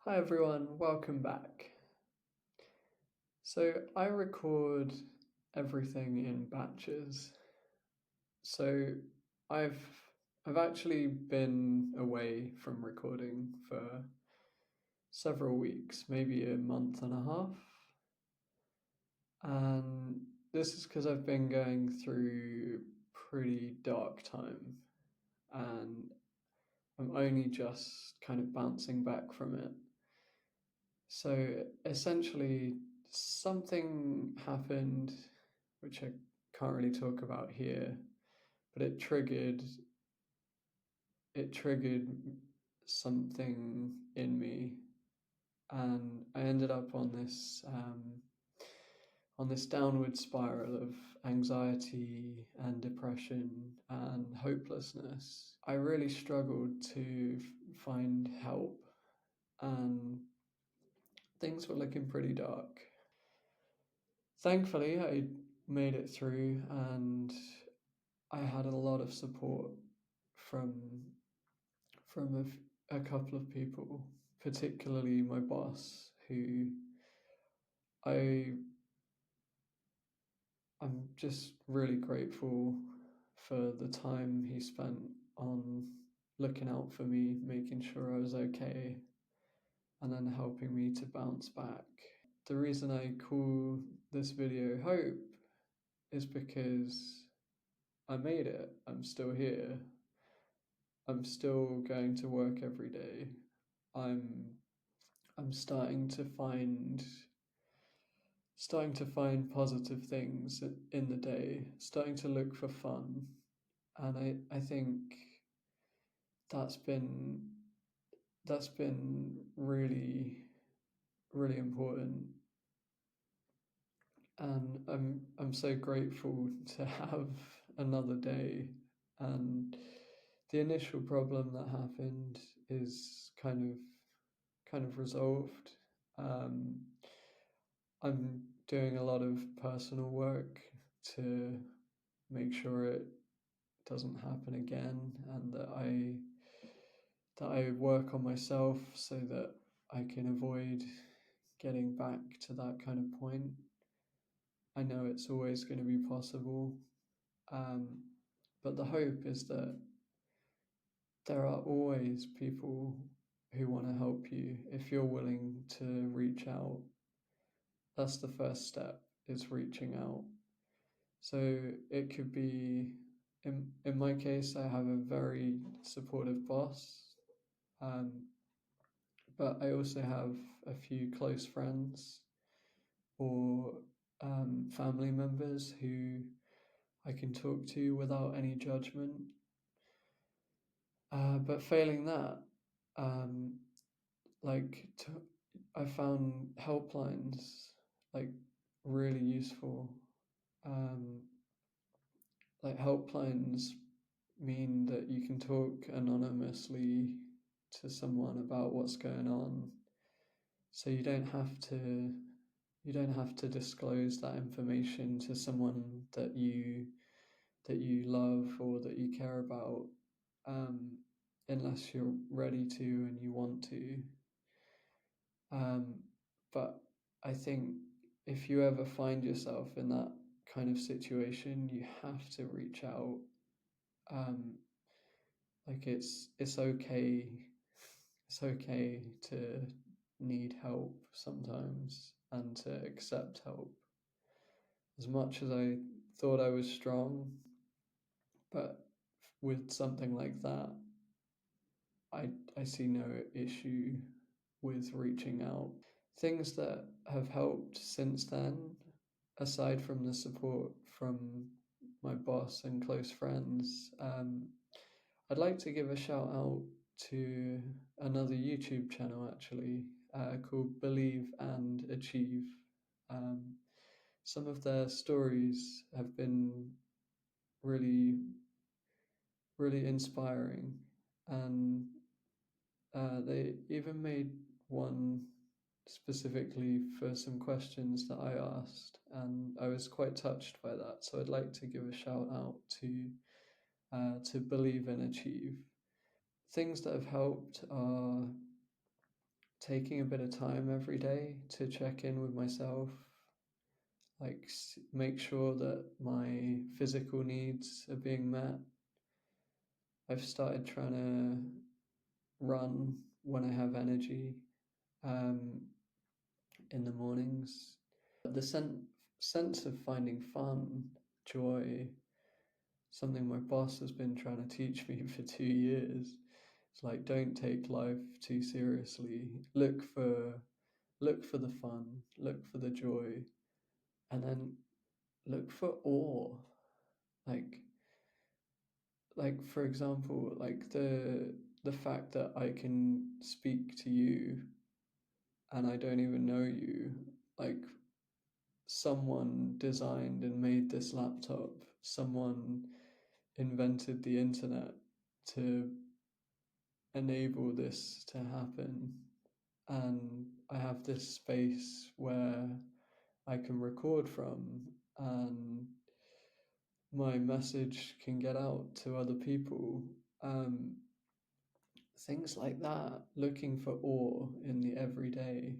Hi everyone, welcome back. So I record everything in batches. So I've I've actually been away from recording for several weeks, maybe a month and a half. And this is because I've been going through pretty dark time and I'm only just kind of bouncing back from it. So essentially, something happened, which I can't really talk about here, but it triggered something in me, and I ended up on this downward spiral of anxiety and depression and hopelessness. I really struggled to find help, and things were looking pretty dark. Thankfully, I made it through and I had a lot of support from from a couple of people, particularly my boss, who I I'm just really grateful for the time he spent on looking out for me, making sure I was okay, and then helping me to bounce back. The reason I call this video Hope is because I made it. I'm still here. I'm still going to work every day. I'm I'm starting to find positive things in the day, starting to look for fun. And I think that's been that's been really important. And I'm so grateful to have another day. And the initial problem that happened is kind of resolved. Um, I'm doing a lot of personal work to make sure it doesn't happen again, and that I work on myself so that I can avoid getting back to that kind of point. I know it's always going to be possible, but the hope is that there are always people who want to help you if you're willing to reach out. That's the first step, is reaching out. So it could be, in my case, I have a very supportive boss, um, but I also have a few close friends or family members who I can talk to without any judgment. But failing that, um, like to, I found helplines like really useful. Um, like helplines mean that you can talk anonymously to someone about what's going on, so you don't have to disclose that information to someone that you love or that you care about, um, unless you're ready to and you want to. But I think if you ever find yourself in that kind of situation, you have to reach out. Um, like it's okay. It's okay to need help sometimes and to accept help. As much as I thought I was strong, but with something like that, I see no issue with reaching out. Things that have helped since then, aside from the support from my boss and close friends, I'd like to give a shout out to another YouTube channel actually, called Believe and Achieve. Um, some of their stories have been really, really inspiring, and they even made one specifically for some questions that I asked, and I was quite touched by that. So I'd like to give a shout out to Believe and Achieve. Things that have helped are taking a bit of time every day to check in with myself, like make sure that my physical needs are being met. I've started trying to run when I have energy um, in the mornings. The sense of finding fun, joy, something my boss has been trying to teach me for 2 years. It's like, don't take life too seriously. Look for the fun, look for the joy, and then look for awe. Like for example, like the fact that I can speak to you and I don't even know you. Like, someone designed and made this laptop, someone invented the internet to enable this to happen. And I have this space where I can record from, and my message can get out to other people. Um, Things like that, looking for awe in the everyday,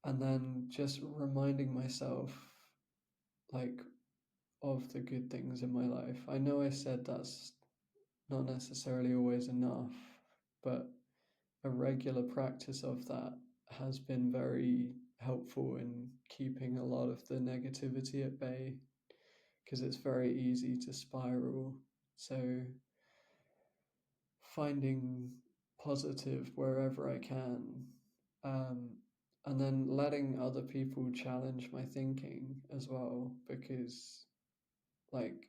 and then just reminding myself, like, of the good things in my life. I know I said that's not necessarily always enough, but a regular practice of that has been very helpful in keeping a lot of the negativity at bay, because it's very easy to spiral. So finding positive wherever I can, um, and then letting other people challenge my thinking as well, because like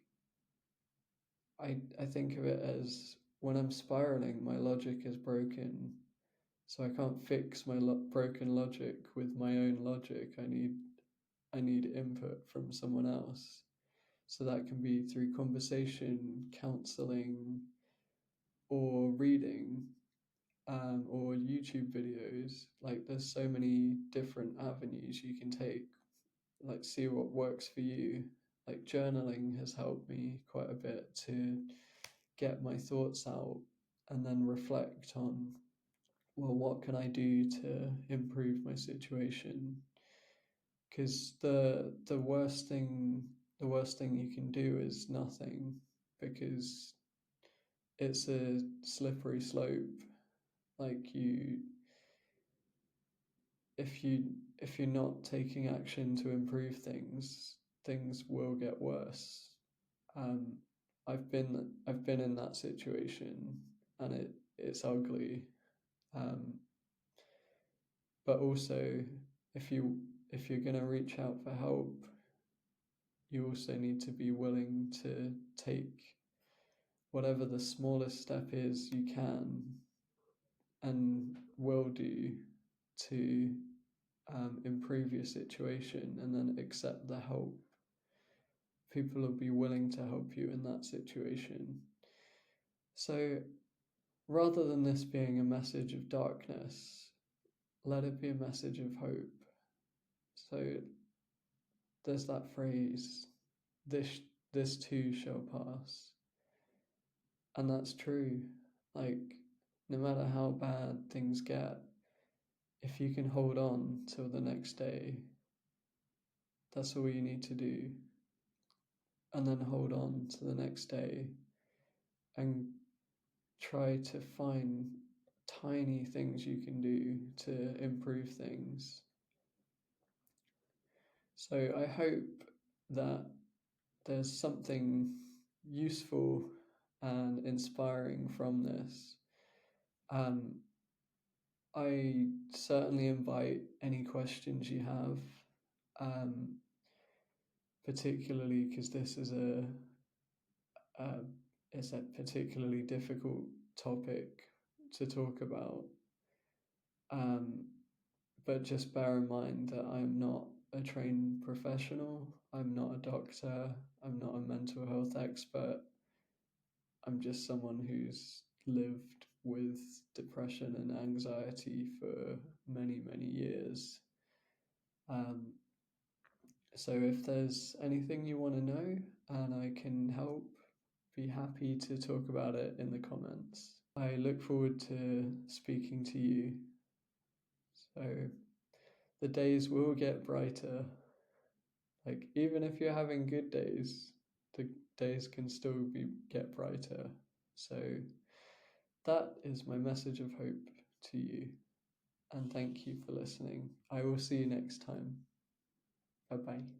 I think of it as, when I'm spiraling, my logic is broken, so I can't fix my broken logic with my own logic. I need input from someone else. So that can be through conversation, counseling, or reading, or YouTube videos. Like, there's so many different avenues you can take. Like, see what works for you. Like, journaling has helped me quite a bit to get my thoughts out and then reflect on, well, what can I do to improve my situation? Because the worst thing you can do is nothing, because it's a slippery slope. Like, if you're not taking action to improve things, things will get worse. Um, I've been in that situation, and it's ugly. Um, but also, if you're gonna reach out for help, you also need to be willing to take whatever the smallest step is you can and will do to improve your situation, and then accept the help. People will be willing to help you in that situation. So rather than this being a message of darkness, let it be a message of hope. So there's that phrase, this this too shall pass. And that's true. Like, no matter how bad things get, if you can hold on till the next day, that's all you need to do. And then hold on to the next day and try to find tiny things you can do to improve things. So I hope that there's something useful and inspiring from this. I certainly invite any questions you have, um, particularly because this is a it's a particularly difficult topic to talk about. Um, but just bear in mind that I'm not a trained professional. I'm not a doctor. I'm not a mental health expert. I'm just someone who's lived with depression and anxiety for many, many years. Um, so if there's anything you want to know and I can help, be happy to talk about it in the comments. I look forward to speaking to you. So the days will get brighter. Like, even if you're having good days, the days can still get brighter. So that is my message of hope to you. And thank you for listening. I will see you next time. Bye bye.